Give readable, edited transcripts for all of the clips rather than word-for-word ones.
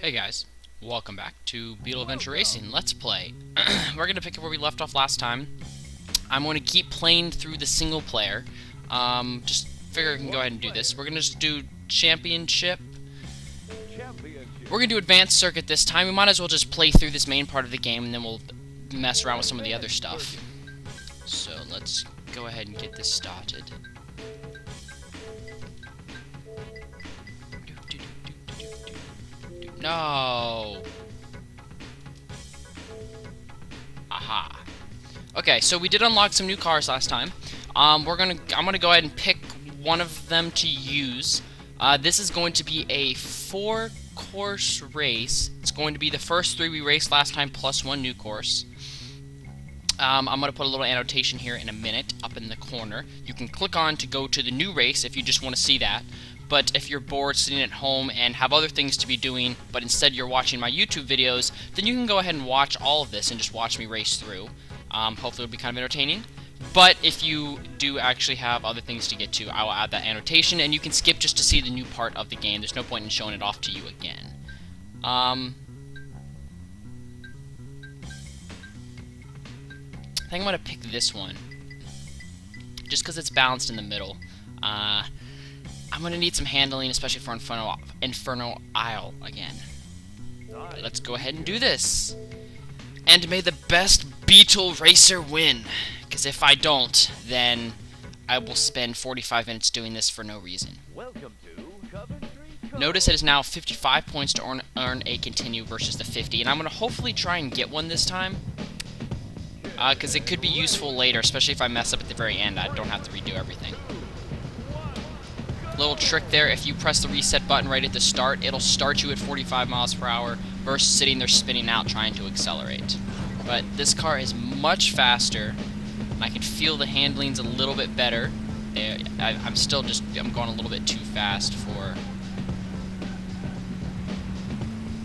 Hey guys, welcome back to Beetle Adventure Racing Let's Play. We're going to pick up where we left off last time. I'm going to keep playing through the single player. Just figure I can go ahead and do this. We're going to just do Championship. We're going to do Advanced Circuit this time. We might as well just play through this main part of the game and then we'll mess around with some of the other stuff. So let's go ahead and get this started. No. Aha. Okay, so we did unlock some new cars last time. I'm gonna go ahead and pick one of them to use. This is going to be a 4-course race. It's going to be the first 3 we raced last time plus 1 new course. I'm gonna put a little annotation here in a minute up in the corner. You can click on to go to the new race if you just want to see that. But if you're bored sitting at home and have other things to be doing, but instead you're watching my YouTube videos, then you can go ahead and watch all of this and just watch me race through. Hopefully it'll be kind of entertaining. But if you do actually have other things to get to, I will add that annotation, and you can skip just to see the new part of the game. There's no point in showing it off to you again. I think I'm going to pick this one, just because it's balanced in the middle. I'm going to need some handling, especially for Inferno Isle again. But let's go ahead and do this. And may the best Beetle racer win. Because if I don't, then I will spend 45 minutes doing this for no reason. Notice it is now 55 points to earn a continue versus the 50. And I'm going to hopefully try and get one this time. Because it could be useful later, especially if I mess up at the very end. I don't have to redo everything. Little trick there, if you press the reset button right at the start, it'll start you at 45 miles per hour versus sitting there spinning out trying to accelerate. But this car is much faster, and I can feel the handling's a little bit better. I'm going a little bit too fast for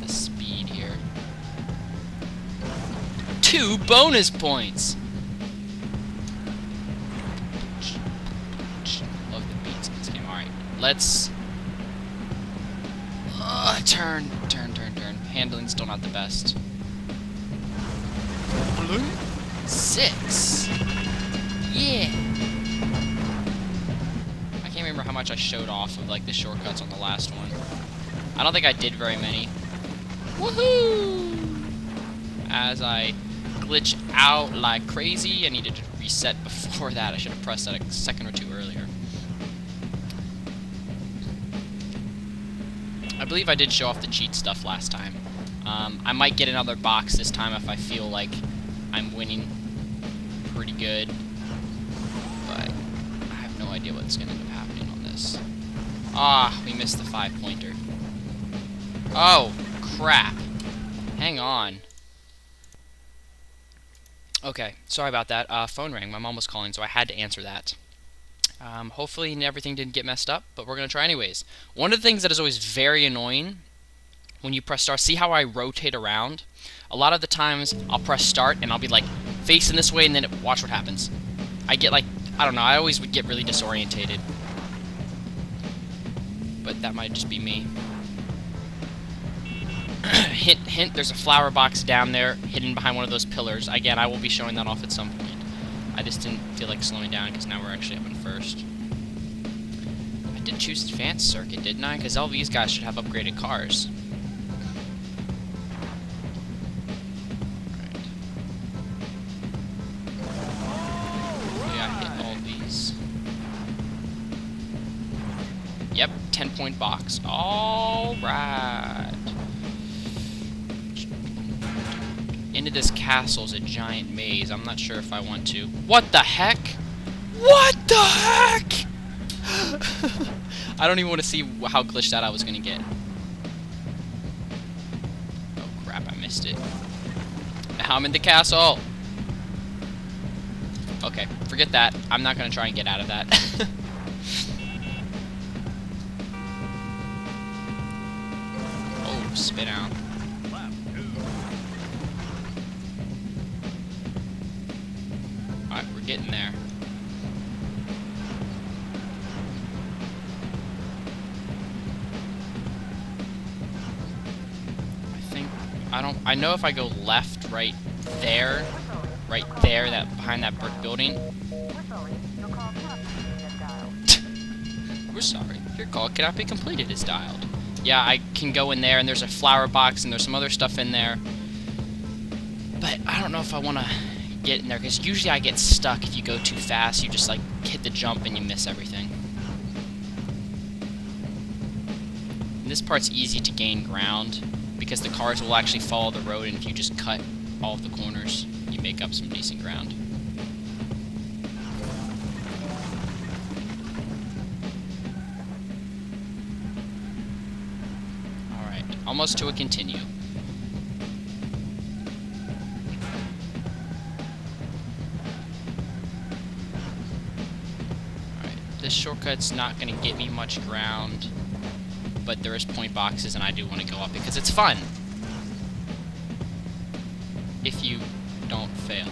the speed here. 2 bonus points! Let's turn. Handling's still not the best. 6. Yeah. I can't remember how much I showed off of like the shortcuts on the last one. I don't think I did very many. Woohoo! As I glitch out like crazy, I needed to reset before that. I should have pressed that a second or two earlier. I believe I did show off the cheat stuff last time. I might get another box this time if I feel like I'm winning pretty good. But I have no idea what's going to end up happening on this. Ah, we missed the 5-pointer. Oh, crap. Hang on. Okay, sorry about that. Phone rang. My mom was calling, so I had to answer that. Hopefully everything didn't get messed up, but we're going to try anyways. One of the things that is always very annoying when you press start, see how I rotate around? A lot of the times I'll press start and I'll be like facing this way and then watch what happens. I get like, I don't know, I always would get really disorientated. But that might just be me. Hint, there's a flower box down there hidden behind one of those pillars. Again, I will be showing that off at some point. I just didn't feel like slowing down because now we're actually up in first. I did choose Advanced Circuit, didn't I? Because all these guys should have upgraded cars. Alright. We gotta hit all these. Yep, 10-point box. Alright. Into this castle's a giant maze. I'm not sure if I want to. What the heck? What the heck? I don't even want to see how glitched out I was going to get. Oh crap, I missed it. Now I'm in the castle. Okay, forget that. I'm not going to try and get out of that. Oh, spin out. Alright, we're getting there. I know if I go left, right there, that behind that brick building. We're sorry. Your call cannot be completed is dialed. Yeah, I can go in there, and there's a flower box, and there's some other stuff in there. But I don't know if I want to get in there, because usually I get stuck if you go too fast. You just, like, hit the jump and you miss everything. And this part's easy to gain ground, because the cars will actually follow the road, and if you just cut all of the corners, you make up some decent ground. Alright, almost to a continue. Alright, this shortcut's not going to get me much ground, but there is point boxes, and I do want to go up because it's fun. If you don't fail.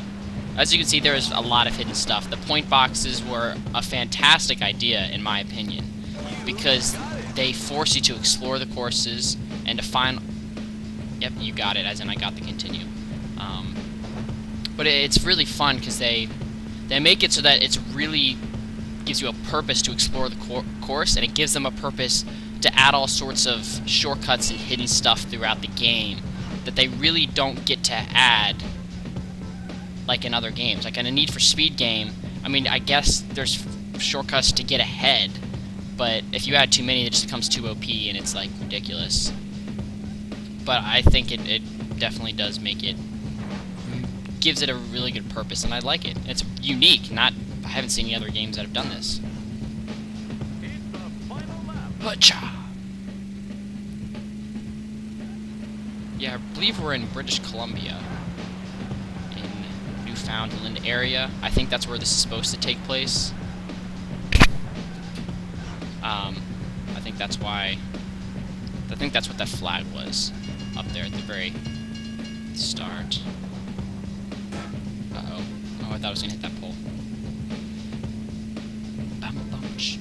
As you can see, there is a lot of hidden stuff. The point boxes were a fantastic idea, in my opinion, because they force you to explore the courses and to find... Yep, you got it, as in I got the continue. But it's really fun because they make it so that it's really gives you a purpose to explore the course, and it gives them a purpose to add all sorts of shortcuts and hidden stuff throughout the game that they really don't get to add like in other games. Like in a Need for Speed game, I mean, I guess there's shortcuts to get ahead, but if you add too many, it just becomes too OP and it's like ridiculous. But I think it definitely does make it, gives it a really good purpose, and I like it. It's unique. I haven't seen any other games that have done this. Hacha! Yeah, I believe we're in British Columbia, in Newfoundland area. I think that's where this is supposed to take place. I think that's why. I think that's what that flag was up there at the very start. Uh-oh. Oh, I thought I was gonna hit that pole. Bunch.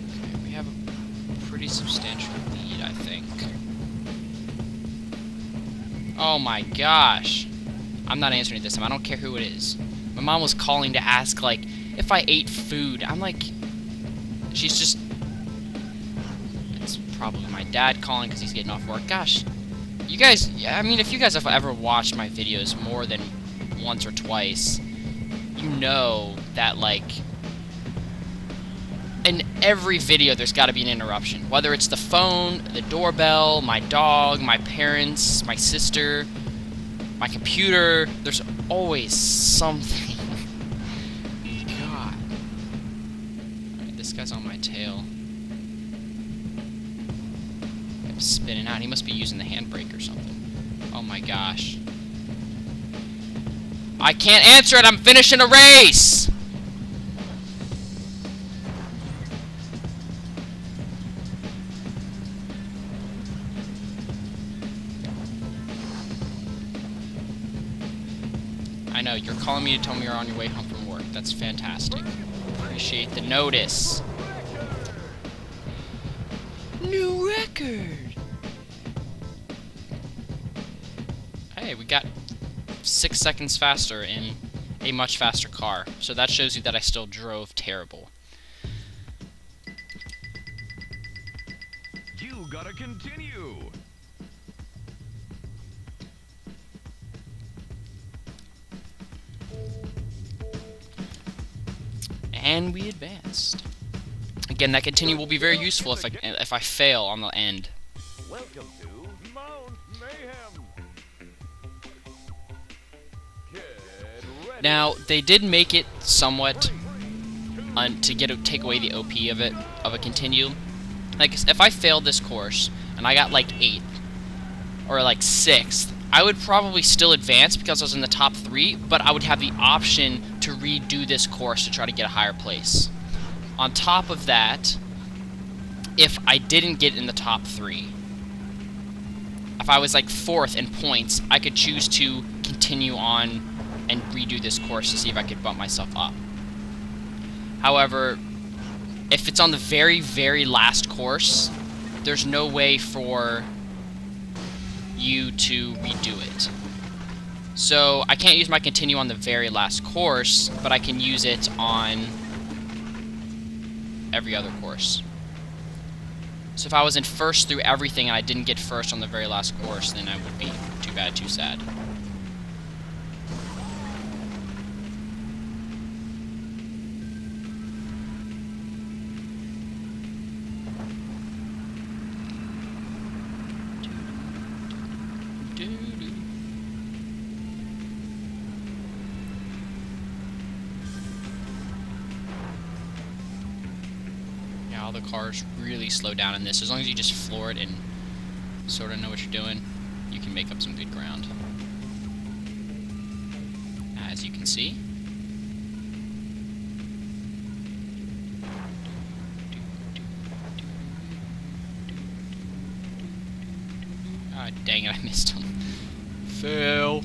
Okay, we have a pretty substantial lead, I think. Oh my gosh. I'm not answering it this time. I don't care who it is. My mom was calling to ask, like, if I ate food. I'm like... She's just... It's probably my dad calling because he's getting off work. Gosh. You guys... I mean, if you guys have ever watched my videos more than once or twice, you know that, like... In every video, there's got to be an interruption. Whether it's the phone, the doorbell, my dog, my parents, my sister, my computer, there's always something. God. Alright, this guy's on my tail. I'm spinning out. He must be using the handbrake or something. Oh my gosh. I can't answer it! I'm finishing a race! I know, you're calling me to tell me you're on your way home from work. That's fantastic. Appreciate the notice. New record! Hey, we got 6 seconds faster in a much faster car. So that shows you that I still drove terrible. You gotta continue! And we advanced. Again, that continue will be very useful if I fail on the end. Welcome to Mount Mayhem. Get ready. Now, they did make it somewhat to take away the OP of a continue. Like, if I failed this course and I got like 8th or like 6th, I would probably still advance because I was in the top 3, but I would have the option to redo this course to try to get a higher place. On top of that, if I didn't get in the top 3, if I was like 4th in points, I could choose to continue on and redo this course to see if I could bump myself up. However, if it's on the very, very last course, there's no way for you to redo it. So I can't use my continue on the very last course, but I can use it on every other course. So if I was in first through everything and I didn't get first on the very last course, then I would be too bad, too sad. All the cars really slow down in this. As long as you just floor it and sort of know what you're doing, you can make up some good ground. As you can see. Ah, dang it, I missed him. Fail.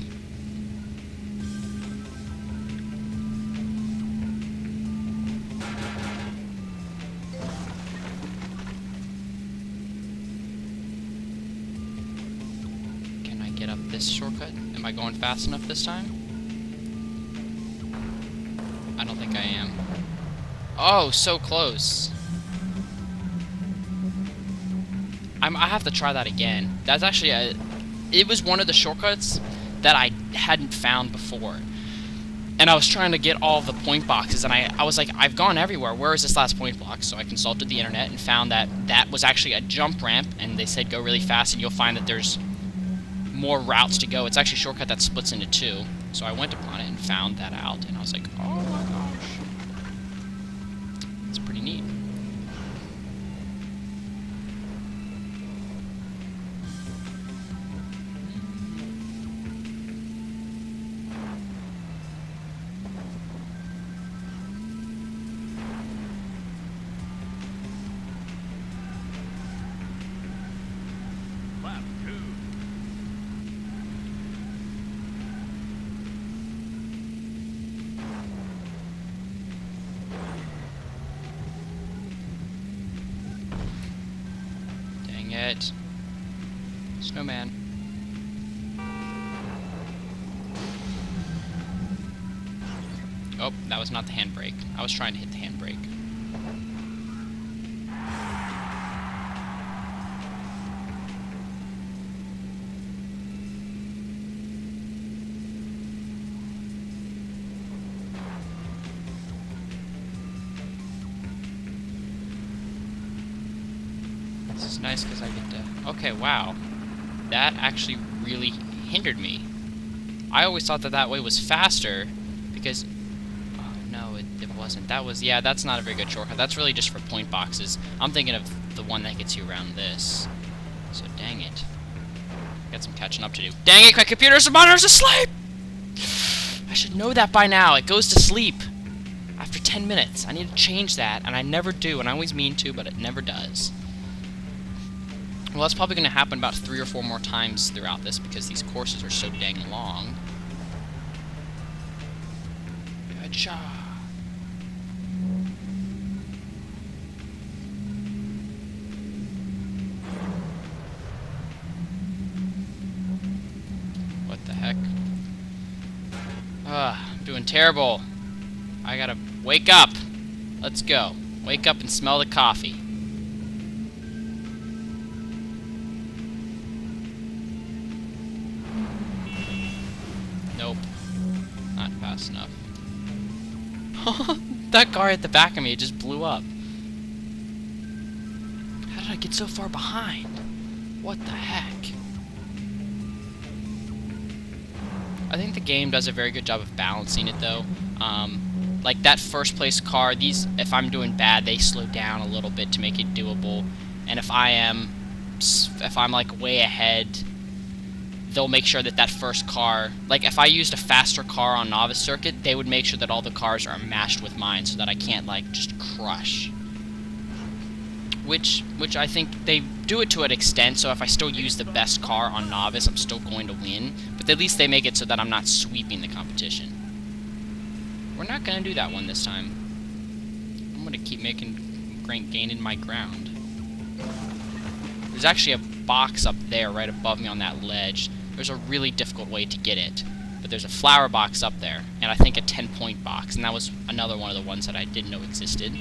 Get up this shortcut? Am I going fast enough this time? I don't think I am. Oh, so close. I have to try that again. That's actually it was one of the shortcuts that I hadn't found before. And I was trying to get all the point boxes, and I was like, I've gone everywhere. Where is this last point box? So I consulted the internet and found that that was actually a jump ramp, and they said go really fast, and you'll find that there's more routes to go. It's actually a shortcut that splits into two. So I went upon it and found that out, and I was like, oh my gosh. It's pretty neat. Lap 2. Dang it. Snowman. Oh, that was not the handbrake. I was trying to hit the handbrake. This is nice because I get to... Okay, wow. That actually really hindered me. I always thought that that way was faster because... Oh, no, it wasn't. That was... Yeah, that's not a very good shortcut. That's really just for point boxes. I'm thinking of the one that gets you around this. So, dang it. Got some catching up to do. Dang it, my computer's monitor's asleep! I should know that by now. It goes to sleep after 10 minutes. I need to change that, and I never do, and I always mean to, but it never does. Well, that's probably going to happen about 3 or 4 more times throughout this because these courses are so dang long. Gotcha. What the heck? I'm doing terrible. I gotta wake up. Let's go. Wake up and smell the coffee. Nope. Not fast enough. That car at the back of me just blew up. How did I get so far behind? What the heck? I think the game does a very good job of balancing it, though. Like that first place car, these, if I'm doing bad, they slow down a little bit to make it doable. And if I'm like way ahead, they'll make sure that that first car, like if I used a faster car on Novice Circuit, they would make sure that all the cars are matched with mine so that I can't like just crush. Which I think they do it to an extent, so if I still use the best car on Novice, I'm still going to win. But at least they make it so that I'm not sweeping the competition. We're not going to do that one this time. I'm going to keep making gaining my ground. There's actually a box up there right above me on that ledge. There's a really difficult way to get it. But there's a flower box up there, and I think a 10-point box, and that was another one of the ones that I didn't know existed.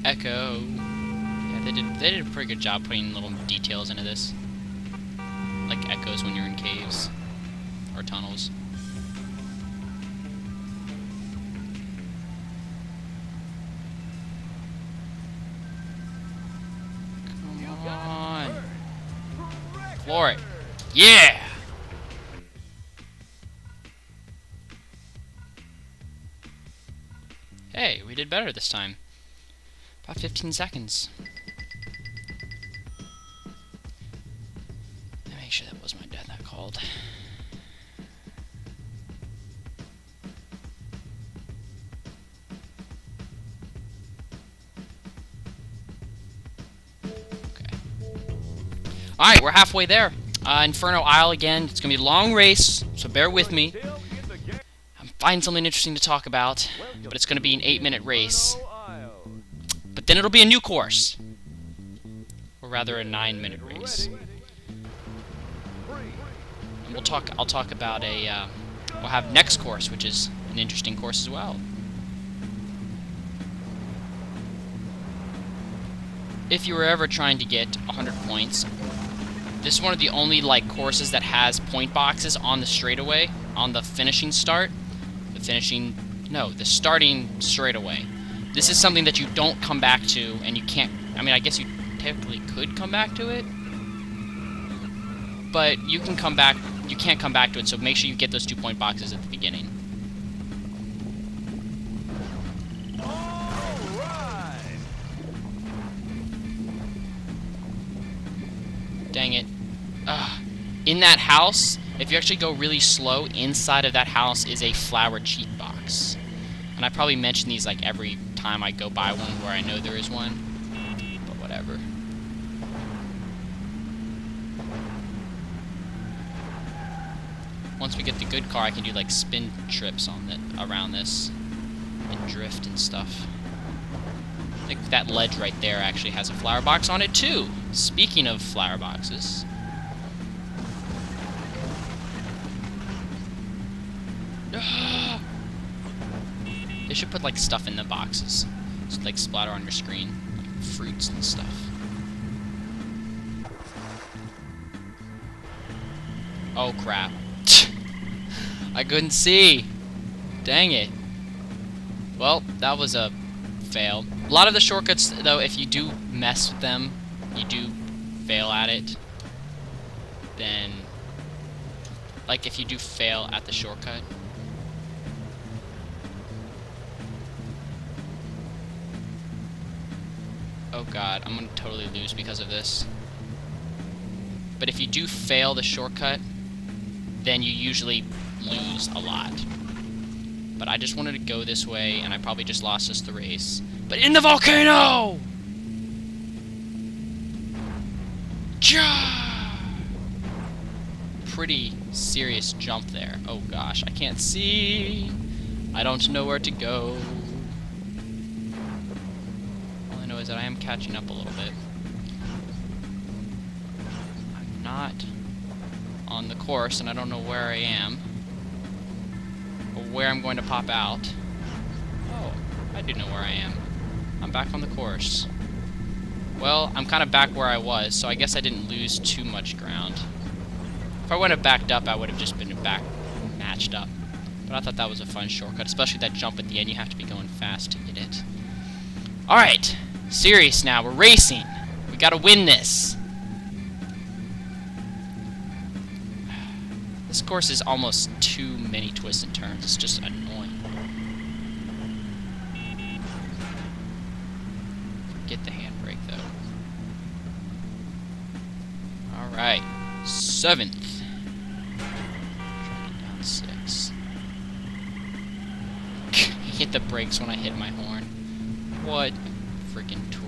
Echo. Yeah, they did a pretty good job putting little details into this. Like echoes when you're in caves or tunnels. Come on. Floor it. Yeah! Hey, we did better this time. About 15 seconds. Let me make sure that was my dad that called. Okay. Alright, we're halfway there. Inferno Isle again. It's gonna be a long race, so bear with me. I'm finding something interesting to talk about, but it's gonna be an 8-minute race. But then it'll be a new course. Or rather a 9-minute race. And I'll talk about we'll have next course, which is an interesting course as well. If you were ever trying to get 100 points, this is one of the only like courses that has point boxes on the straightaway, on the finishing start. The starting straightaway. This is something that you don't come back to, and you can't... I mean, I guess you technically could come back to it, but you can come back... You can't come back to it, so make sure you get those 2-point boxes at the beginning. Dang it. Ugh. In that house, if you actually go really slow, inside of that house is a flower cheat box. And I probably mention these like every time I go by one where I know there is one, but whatever. Once we get the good car, I can do like spin trips on around this and drift and stuff. I think that ledge right there actually has a flower box on it too. Speaking of flower boxes. They should put like stuff in the boxes. Just like splatter on your screen. Like fruits and stuff. Oh crap. I couldn't see. Dang it. Well, that was a fail. A lot of the shortcuts though, if you do mess with them, you do fail at it. Then like if you do fail at the shortcut, oh god, I'm gonna totally lose because of this. But if you do fail the shortcut, then you usually lose a lot. But I just wanted to go this way, and I probably just lost us the race. But in the volcano! Ja! Pretty serious jump there. Oh gosh, I can't see. I don't know where to go. Is that I am catching up a little bit. I'm not on the course, and I don't know where I am or where I'm going to pop out. Oh, I do know where I am. I'm back on the course. Well, I'm kind of back where I was, so I guess I didn't lose too much ground. If I wouldn't have backed up, I would have just been back matched up. But I thought that was a fun shortcut, especially that jump at the end. You have to be going fast to get it. Alright, serious now. We're racing. We gotta win this. This course is almost too many twists and turns. It's just annoying. Forget the handbrake, though. Alright, 7th. Trying to get down 6. Hit the brakes when I hit my horn. What a freaking tool.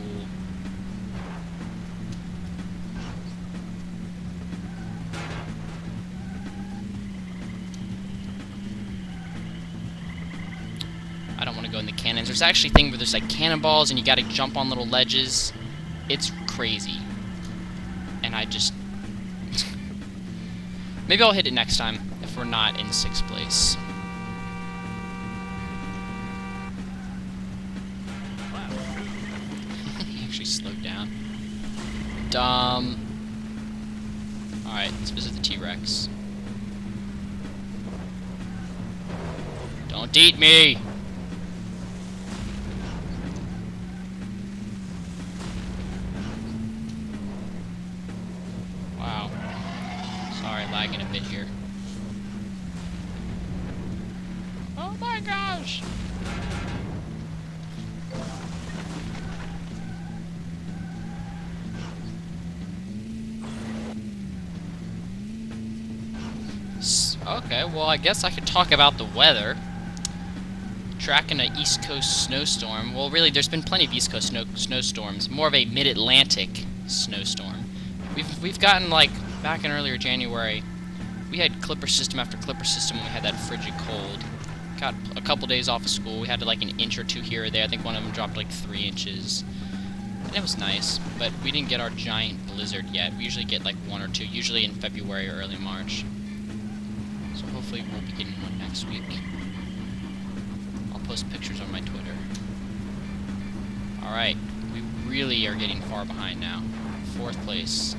I don't want to go in the cannons. There's actually a thing where there's like cannonballs and you gotta jump on little ledges. It's crazy. And I just... Maybe I'll hit it next time if we're not in 6th place. He actually slowed down. Dumb. Alright, let's visit the T-Rex. Don't eat me! Wow. Sorry, lagging a bit here. Oh my gosh! Okay, well, I guess I could talk about the weather. Tracking an East Coast snowstorm. Well, really, there's been plenty of East Coast snowstorms. More of a Mid-Atlantic snowstorm. We've gotten, like, back in earlier January, we had clipper system after clipper system when we had that frigid cold. Got a couple days off of school. We had like an inch or two here or there. I think one of them dropped like 3 inches. And it was nice, but we didn't get our giant blizzard yet. We usually get like 1 or 2, usually in February or early March. So hopefully we'll be getting one next week. I'll post pictures on my Twitter. Alright, we really are getting far behind now. 4th place.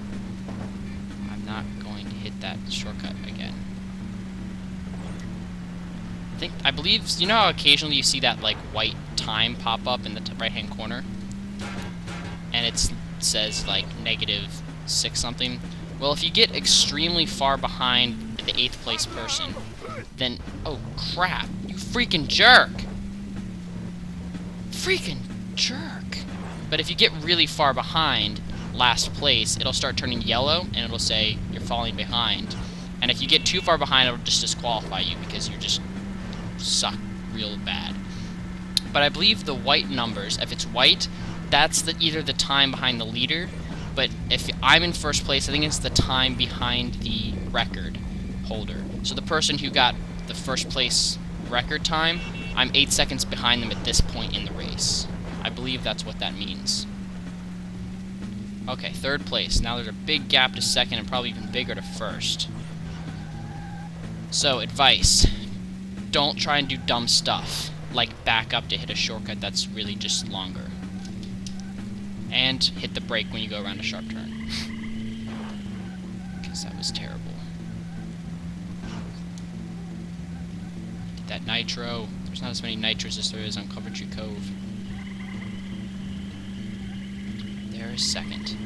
I'm not going to hit that shortcut again. I believe, you know how occasionally you see that like white time pop up in the right hand corner? And it says like -6 something. Well, if you get extremely far behind the 8th place person, then, oh crap, you freaking jerk! Freaking jerk! But if you get really far behind last place, it'll start turning yellow and it'll say you're falling behind. And if you get too far behind, it'll just disqualify you because you're just suck real bad. But I believe the white numbers, if it's white, that's either the time behind the leader, but if I'm in 1st place, I think it's the time behind the record holder. So the person who got the 1st place record time, I'm 8 seconds behind them at this point in the race. I believe that's what that means. Okay, 3rd place. Now there's a big gap to 2nd and probably even bigger to 1st. So, advice. Don't try and do dumb stuff, like back up to hit a shortcut that's really just longer. And hit the brake when you go around a sharp turn. Because that was terrible. Get that nitro. There's not as many nitros as there is on Coventry Cove. There is 2nd.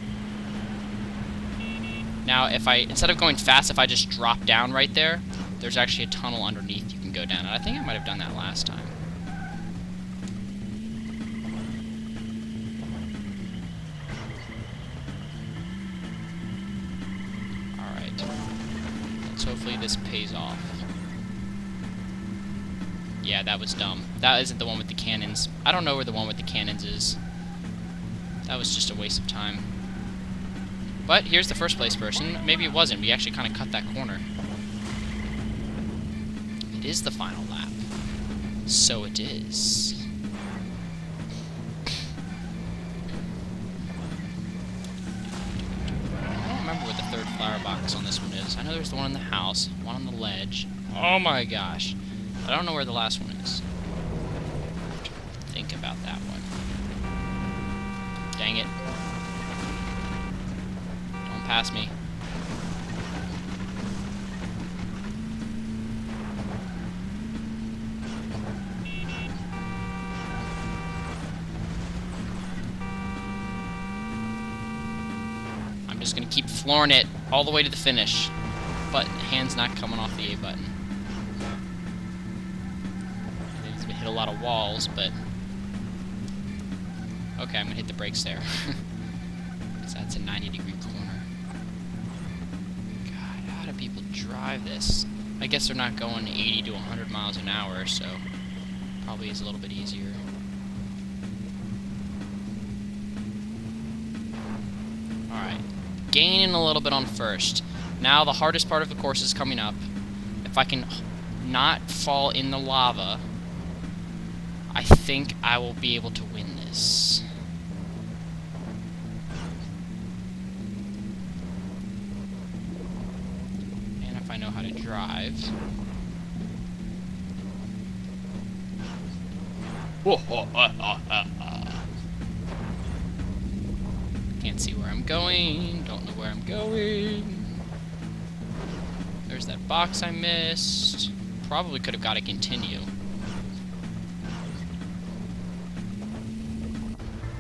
Now, if instead of going fast, if I just drop down right there, there's actually a tunnel underneath you can go down. And I think I might have done that last time. Alright. Let's hopefully this pays off. Yeah, that was dumb. That isn't the one with the cannons. I don't know where the one with the cannons is. That was just a waste of time. But here's the 1st place person. Maybe it wasn't. We actually kind of cut that corner. It is the final lap. So it is. I don't remember what the 3rd flower box on this one is. I know there's the one in the house, one on the ledge. Oh my gosh. I don't know where the last one is. Think about that one. Dang it. Don't pass me. just gonna keep flooring it all the way to the finish. But hand's not coming off the A button. He's gonna hit a lot of walls, but... Okay, I'm gonna hit the brakes there. Because that's a 90-degree corner. God, how do people drive this? I guess they're not going 80 to 100 miles an hour, so... Probably is a little bit easier. Alright. Gaining a little bit on first. Now the hardest part of the course is coming up. If I can not fall in the lava, I think I will be able to win this. And if I know how to drive. Can't see where I'm going. Don't know where I'm going. There's that box I missed. Probably could have got a continue.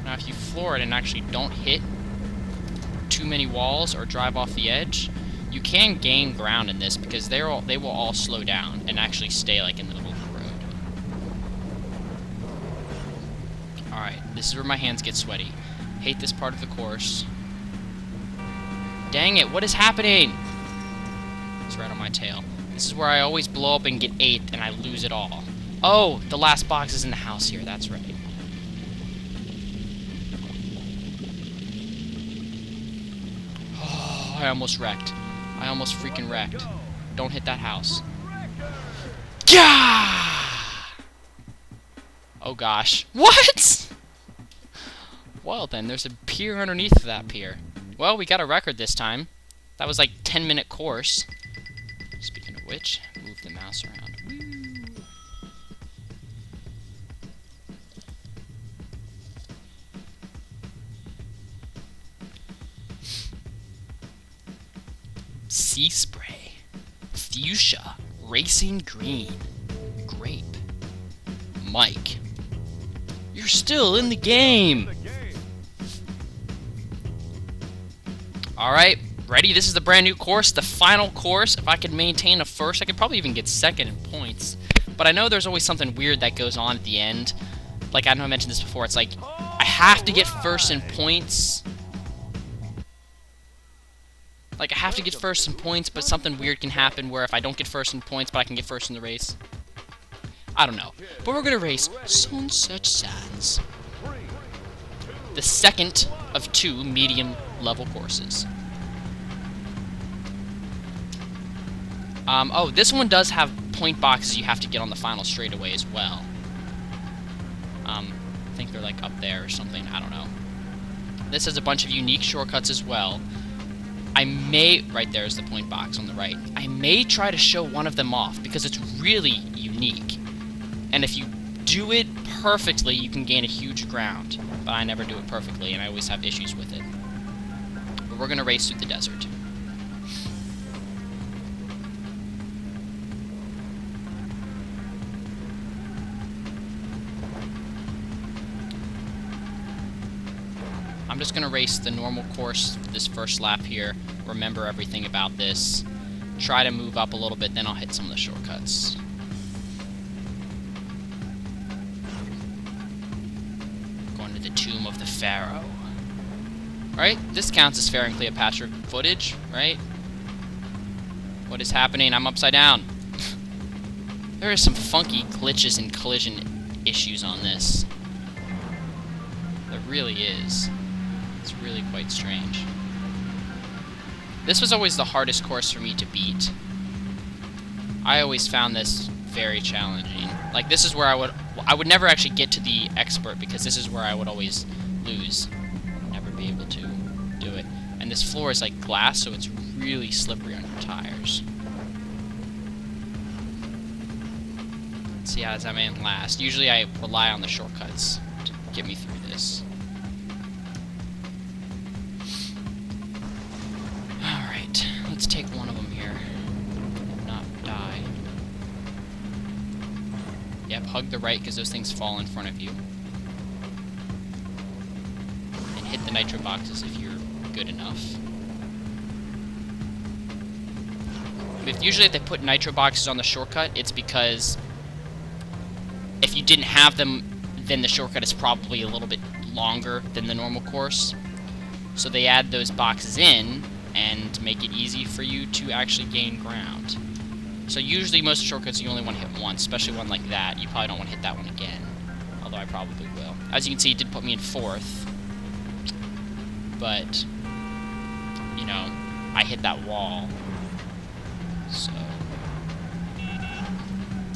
Now if you floor it and actually don't hit too many walls or drive off the edge, you can gain ground in this because they will all slow down and actually stay like in the middle of the road. Alright, this is where my hands get sweaty. Hate this part of the course. Dang it, what is happening? It's right on my tail. This is where I always blow up and get 8th and I lose it all. Oh, the last box is in the house here, that's right. Oh, I almost wrecked. I almost freaking wrecked. Don't hit that house. Yeah! Oh gosh. What? Well then, there's a pier underneath of that pier. Well, we got a record this time. That was like 10-minute course. Speaking of which, move the mouse around. Woo. Sea spray. Fuchsia. Racing green. Grape. Mike. You're still in the game! Alright, ready? This is the brand new course, the final course. If I could maintain a first, I could probably even get second in points. But I know there's always something weird that goes on at the end. Like, I know I mentioned this before, it's like, I have to get first in points. Like, I have to get first in points, but something weird can happen where if I don't get first in points, but I can get first in the race. I don't know. But we're gonna race Sunset Sands. The second of 2 medium-level courses. Oh, this one does have point boxes you have to get on the final straightaway as well. I think they're like up there or something, I don't know. This has a bunch of unique shortcuts as well. I may... Right there's the point box on the right. I may try to show one of them off because it's really unique. And if you do it perfectly, you can gain a huge ground. But I never do it perfectly, and I always have issues with it. But we're gonna race through the desert. I'm just gonna race the normal course this first lap here. Remember everything about this. Try to move up a little bit, then I'll hit some of the shortcuts. The Tomb of the Pharaoh. Right? This counts as Pharaoh and Cleopatra footage, right? What is happening? I'm upside down. There are some funky glitches and collision issues on this. There really is. It's really quite strange. This was always the hardest course for me to beat. I always found this very challenging. Like, this is where I would never actually get to the expert because this is where I would always lose. Never be able to do it. And this floor is like glass, so it's really slippery on your tires. Let's see how does that man last. Usually I rely on the shortcuts to get me through this. Alright, let's take one of them here. Not die. Yep, hug the right because those things fall in front of you. And hit the nitro boxes if you're good enough. usually if they put nitro boxes on the shortcut, it's because if you didn't have them, then the shortcut is probably a little bit longer than the normal course. So they add those boxes in and make it easy for you to actually gain ground. So usually most shortcuts you only want to hit once, especially one like that. You probably don't want to hit that one again, although I probably will. As you can see, it did put me in 4th, but, you know, I hit that wall. So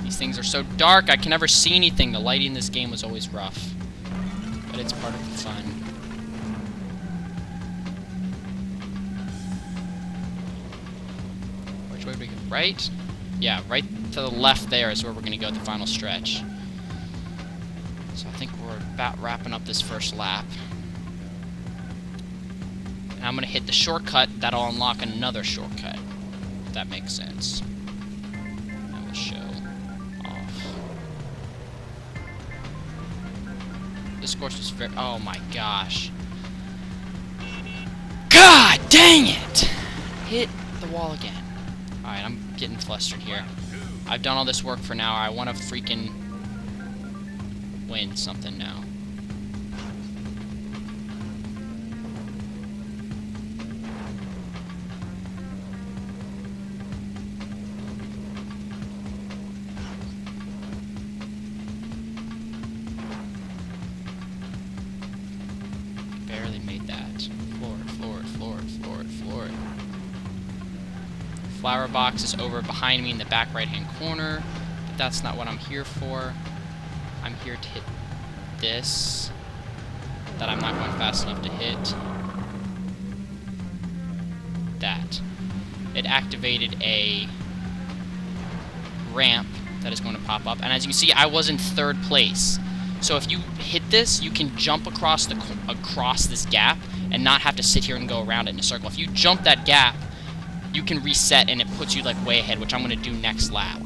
these things are so dark, I can never see anything. The lighting in this game was always rough, but it's part of the fun. Which way do we go? Right? Yeah, right to the left there is where we're going to go at the final stretch. So I think we're about wrapping up this first lap. And I'm going to hit the shortcut. That'll unlock another shortcut, if that makes sense. That will show off. This course was very... Oh my gosh. God dang it! Hit the wall again. Alright, I'm getting flustered here. I've done all this work for now. I want to freaking win something now. Barely made that. Floor it, floor it, floor it, floor it, floor it. Flower box is over behind me in the back right-hand corner, but that's not what I'm here for. I'm here to hit this that I'm not going fast enough to hit. That. It activated a ramp that is going to pop up, and as you can see, I was in 3rd place. So if you hit this, you can jump across this gap and not have to sit here and go around it in a circle. If you jump that gap, you can reset and it puts you like way ahead, which I'm going to do next lap.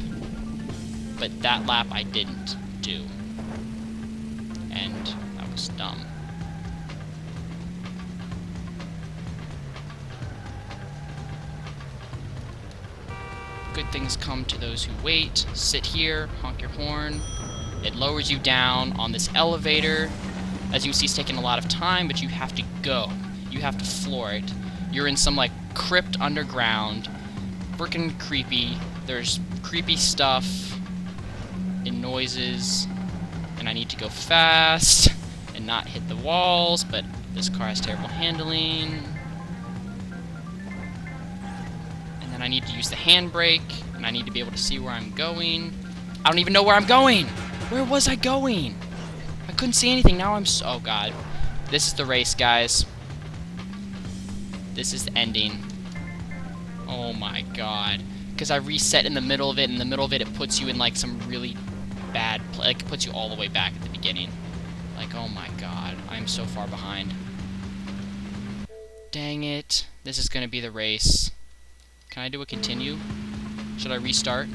But that lap I didn't do. And that was dumb. Good things come to those who wait. Sit here, honk your horn. It lowers you down on this elevator. As you can see, it's taking a lot of time, but you have to go. You have to floor it. You're in some, like, crypt underground. Freaking creepy. There's creepy stuff and noises. And I need to go fast and not hit the walls, but this car has terrible handling. And then I need to use the handbrake, and I need to be able to see where I'm going. I don't even know where I'm going! Where was I going? I couldn't see anything. Now I'm so... Oh, God. This is the race, guys. This is the ending. Oh, my God. Because I reset in the middle of it. In the middle of it, it puts you in, like, some really bad... Like, it puts you all the way back at the beginning. Like, oh, my God. I'm so far behind. Dang it. This is going to be the race. Can I do a continue? Should I restart?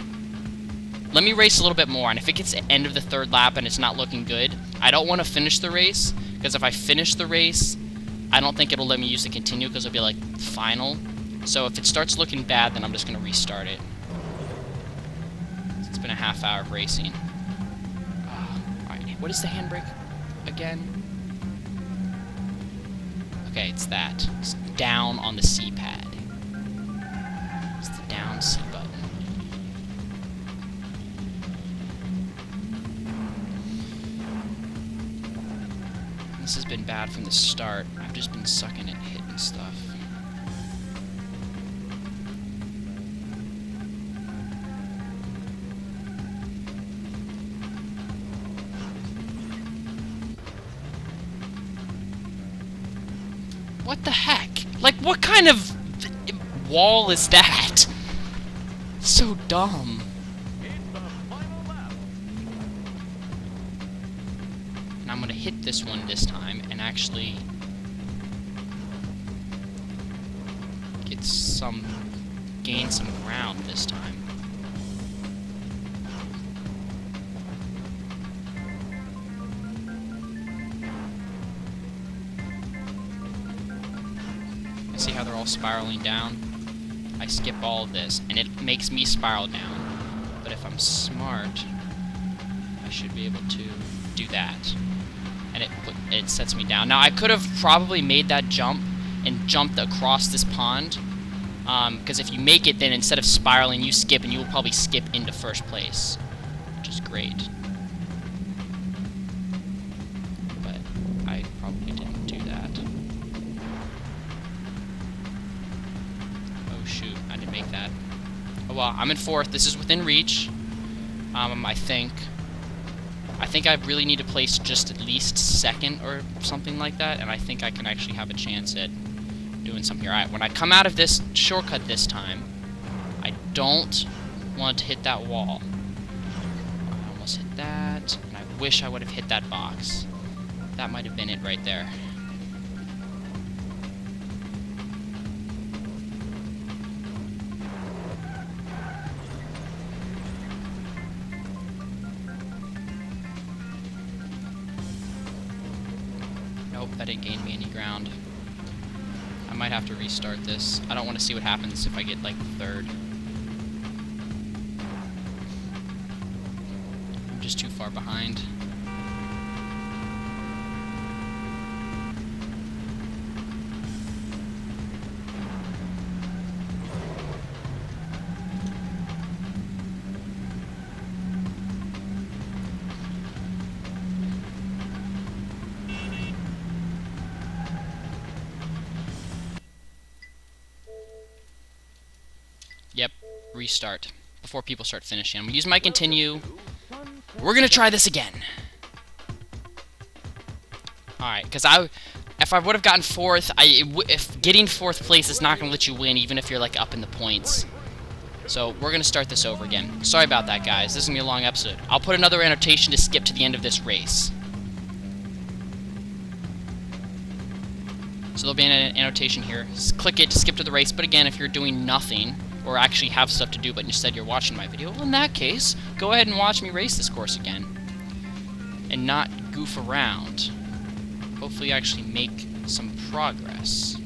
Let me race a little bit more, and if it gets to the end of the 3rd lap and it's not looking good, I don't want to finish the race, because if I finish the race, I don't think it'll let me use the continue, because it'll be, like, final. So if it starts looking bad, then I'm just going to restart it. It's been a half hour of racing. Alright, what is the handbrake again? Okay, it's that. It's down on the C pad. It's the down C button. This has been bad from the start. I've just been sucking at hitting stuff. What the heck? Like, what kind of wall is that? So dumb. And I'm gonna hit this one this time and actually gain some ground this time. See how they're all spiraling down? I skip all of this, and it makes me spiral down. But if I'm smart, I should be able to do that. And it sets me down. Now, I could have probably made that jump and jumped across this pond. Because if you make it, then instead of spiraling, you skip, and you will probably skip into first place. Which is great. But I probably didn't do that. Oh, shoot. I didn't make that. Oh, well. I'm in fourth. This is within reach. I think. I think I really need to place just at least second or something like that, and I think I can actually have a chance at doing something here. Alright, when I come out of this shortcut this time, I don't want to hit that wall. I almost hit that, and I wish I would have hit that box. That might have been it right there. Nope, that didn't gain me any ground. I might have to restart this. I don't want to see what happens if I get, like, third. I'm just too far behind. Yep, restart. Before people start finishing. I'm gonna use my continue. We're gonna try this again. Alright, because if I would have gotten fourth, if getting fourth place is not gonna let you win, even if you're like up in the points. So we're gonna start this over again. Sorry about that, guys. This is gonna be a long episode. I'll put another annotation to skip to the end of this race. So there'll be an annotation here. Just click it to skip to the race. But again, if you're doing nothing, or actually have stuff to do, but instead you're watching my video, well, in that case, go ahead and watch me race this course again. And not goof around. Hopefully actually make some progress.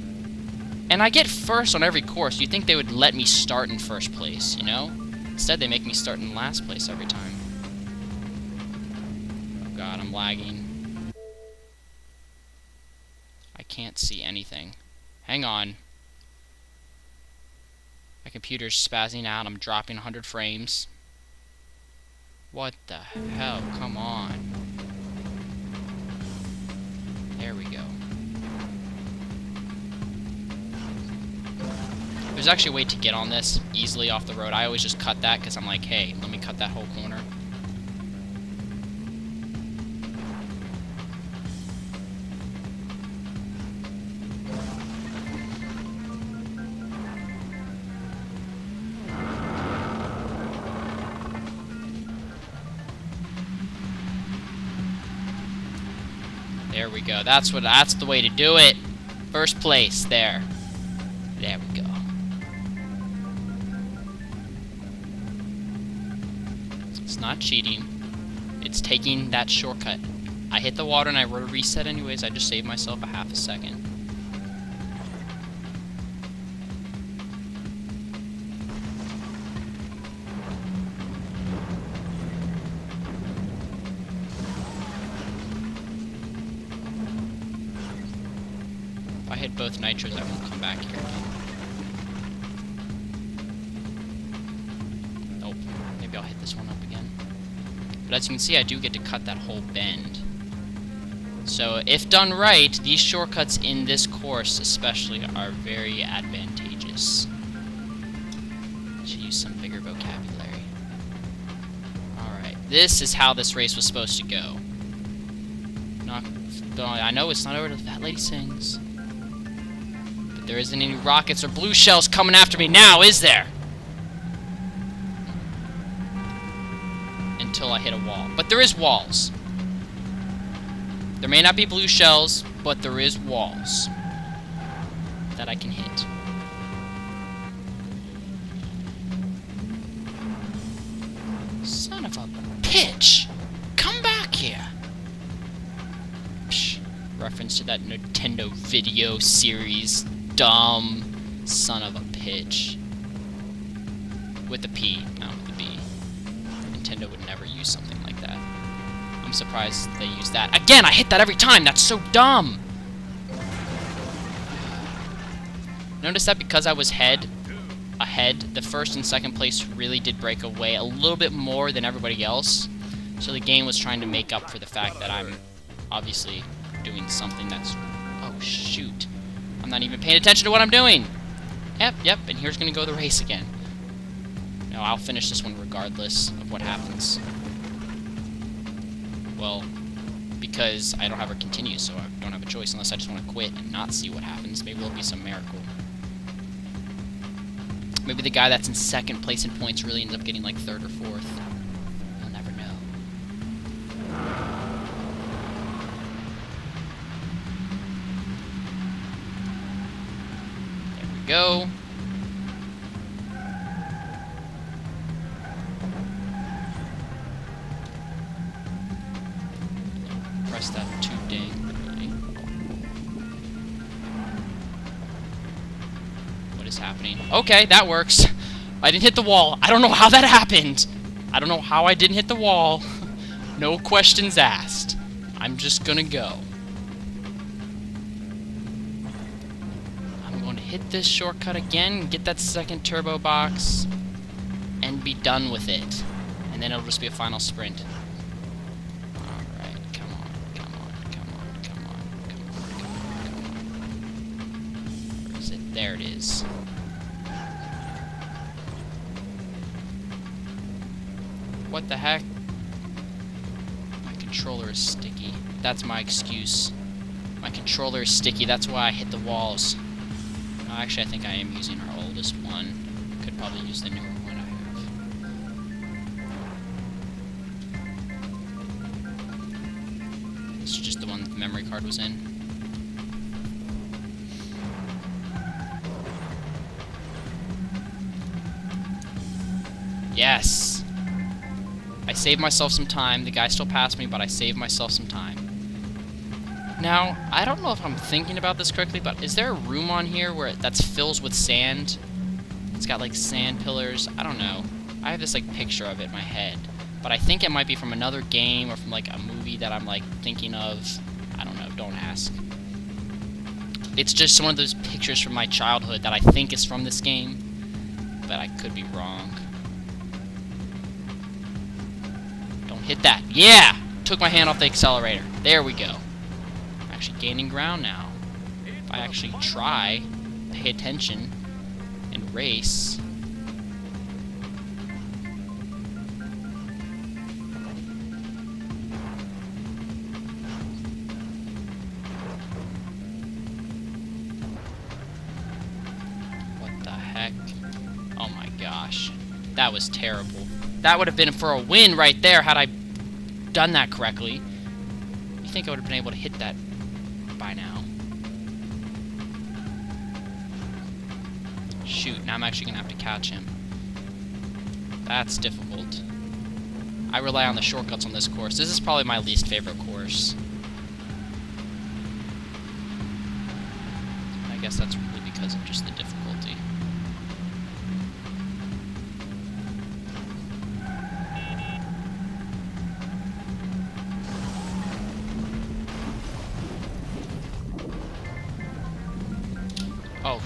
And I get first on every course. You'd think they would let me start in first place, you know? Instead, they make me start in last place every time. Oh god, I'm lagging. I can't see anything. Hang on. My computer's spazzing out. I'm dropping 100 frames. What the hell? Come on. There we go. There's actually a way to get on this easily off the road. I always just cut that because I'm like, hey, let me cut that whole corner. There we go. That's the way to do it. First place there. There we go. It's not cheating. It's taking that shortcut. I hit the water and I wrote a reset anyways. I just saved myself a half a second. If I hit both nitros, I won't come back here again. Nope. Maybe I'll hit this one up again. But as you can see, I do get to cut that whole bend. So, if done right, these shortcuts in this course especially are very advantageous. Should use some bigger vocabulary. Alright, this is how this race was supposed to go. I know it's not over till that lady sings. But there isn't any rockets or blue shells coming after me now, is there? Until I hit a wall. But there is walls. There may not be blue shells, but there is walls that I can hit. Son of a bitch! Come back here! Psh, reference to that Nintendo video series. Dumb son of a bitch. With the P, not with the B. Nintendo would never use something like that. I'm surprised they use that. Again, I hit that every time! That's so dumb! Notice that because I was ahead, the first and second place really did break away a little bit more than everybody else. So the game was trying to make up for the fact that I'm obviously doing something that's... Oh, shoot. I'm not even paying attention to what I'm doing! Yep, and here's gonna go the race again. No, I'll finish this one regardless of what happens. Well, because I don't have a continue, so I don't have a choice unless I just want to quit and not see what happens. Maybe there'll be some miracle. Maybe the guy that's in second place in points really ends up getting like third or fourth. You'll never know. There we go. Press that too dang early. What is happening? Okay, that works. I didn't hit the wall. I don't know how that happened. I don't know how I didn't hit the wall. No questions asked. I'm just gonna go. I'm going to hit this shortcut again, get that second turbo box, and be done with it. And then it'll just be a final sprint. There it is. What the heck? My controller is sticky. That's my excuse. My controller is sticky, that's why I hit the walls. No, actually, I think I am using our oldest one. Could probably use the newer one I have. This is just the one that the memory card was in. Yes! I saved myself some time. The guy still passed me, but I saved myself some time. Now, I don't know if I'm thinking about this correctly, but is there a room on here where that's fills with sand? It's got, like, sand pillars. I don't know. I have this, like, picture of it in my head. But I think it might be from another game or from, like, a movie that I'm, like, thinking of. I don't know. Don't ask. It's just one of those pictures from my childhood that I think is from this game. But I could be wrong. Hit that. Yeah! Took my hand off the accelerator. There we go. I'm actually gaining ground now. If I actually try, pay attention, and race. What the heck? Oh my gosh. That was terrible. That would have been for a win right there had I done that correctly. You think I would have been able to hit that by now? Shoot, now I'm actually going to have to catch him. That's difficult. I rely on the shortcuts on this course. This is probably my least favorite course. I guess that's really because of just the difficulty. Oh,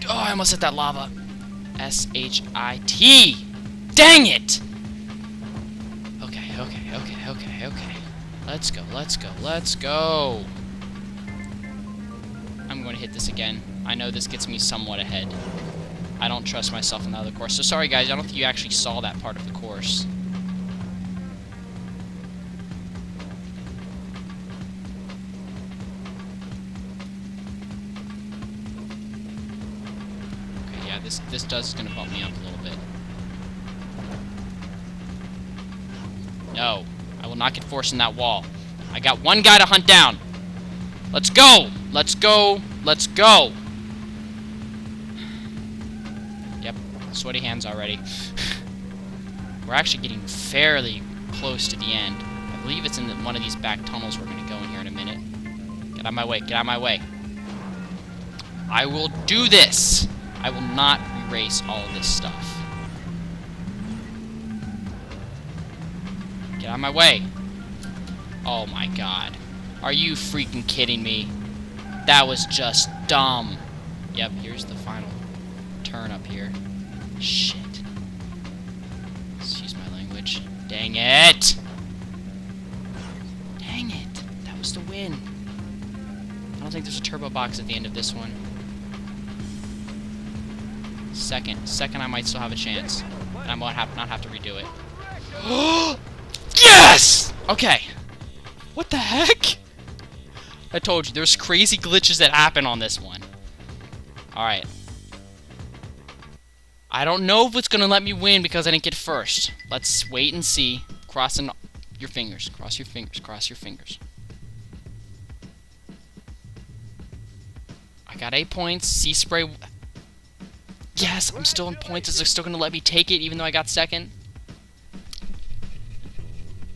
oh, I almost hit that lava. S-H-I-T! Dang it! Okay. Let's go. I'm going to hit this again. I know this gets me somewhat ahead. I don't trust myself in the other course. So sorry, guys, I don't think you actually saw that part of the course. This is gonna bump me up a little bit. No, I will not get forced in that wall. I got one guy to hunt down. Let's go! Let's go! Yep, sweaty hands already. We're actually getting fairly close to the end. I believe it's in one of these back tunnels we're gonna go in here in a minute. Get out of my way, get out of my way. I will do this! I will not erase all of this stuff. Get out of my way. Oh my god. Are you freaking kidding me? That was just dumb. Yep, here's the final turn up here. Shit. Excuse my language. Dang it! Dang it! That was the win. I don't think there's a turbo box at the end of this one. Second I might still have a chance. And I might not have to redo it. Yes! Okay. What the heck? I told you, there's crazy glitches that happen on this one. Alright. I don't know if it's gonna let me win because I didn't get first. Let's wait and see. Crossing your fingers. Cross your fingers. Cross your fingers. I got 8 points. Sea spray. Yes, I'm still in points. Is it still gonna let me take it even though I got second?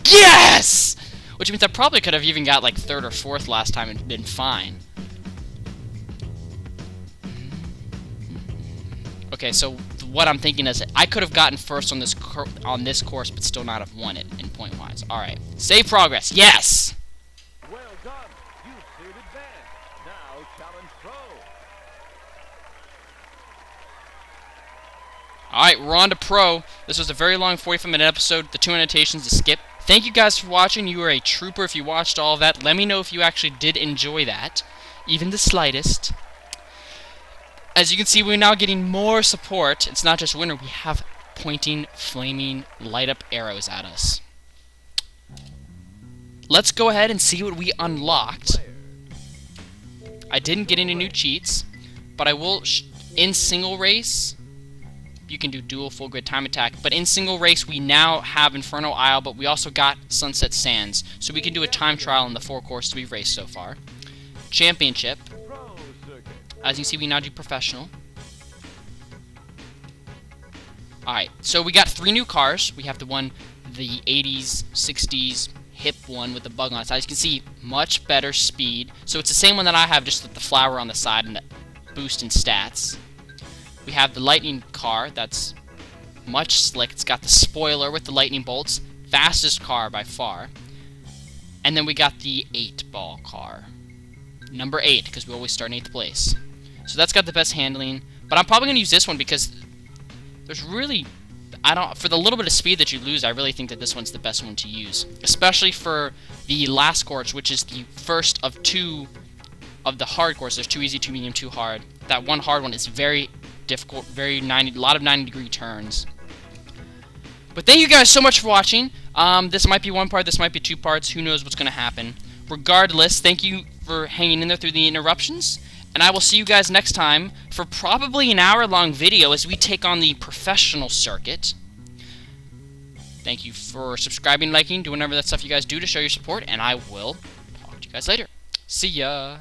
Yes! Which means I probably could have even got like third or fourth last time and been fine. Okay, so what I'm thinking is I could have gotten first on this course, but still not have won it in point wise. All right, save progress. Yes. Well done. You cleared advance. Now challenge pro. All right, we're on to pro. This was a very long 45-minute episode. The 2 annotations to skip. Thank you guys for watching. You were a trooper if you watched all of that. Let me know if you actually did enjoy that, even the slightest. As you can see, we're now getting more support. It's not just winter. We have pointing, flaming, light-up arrows at us. Let's go ahead and see what we unlocked. I didn't get any new cheats, but I will, in single race, you can do dual full grid time attack, but in single race we now have Inferno Isle, but we also got Sunset Sands, so we can do a time trial in the 4 courses we've raced so far. Championship. As you see, we now do professional. Alright, so we got 3 new cars. We have the 80s, 60s, hip one with the bug on it. As you can see, much better speed. So it's the same one that I have, just with the flower on the side and the boost in stats. We have the lightning car, that's much slick. It's got the spoiler with the lightning bolts. Fastest car by far. And then we got the 8-ball car. Number 8, because we always start in 8th place. So that's got the best handling. But I'm probably going to use this one because there's really... for the little bit of speed that you lose, I really think that this one's the best one to use. Especially for the last course, which is the first of 2 of the hard courses. There's 2 easy, 2 medium, 2 hard. That one hard one is very difficult, a lot of 90-degree turns. But thank you guys so much for watching. This might be 1 part, this might be 2 parts. Who knows what's going to happen. Regardless, thank you for hanging in there through the interruptions. And I will see you guys next time for probably an hour-long video as we take on the professional circuit. Thank you for subscribing, liking, doing whatever that stuff you guys do to show your support. And I will talk to you guys later. See ya.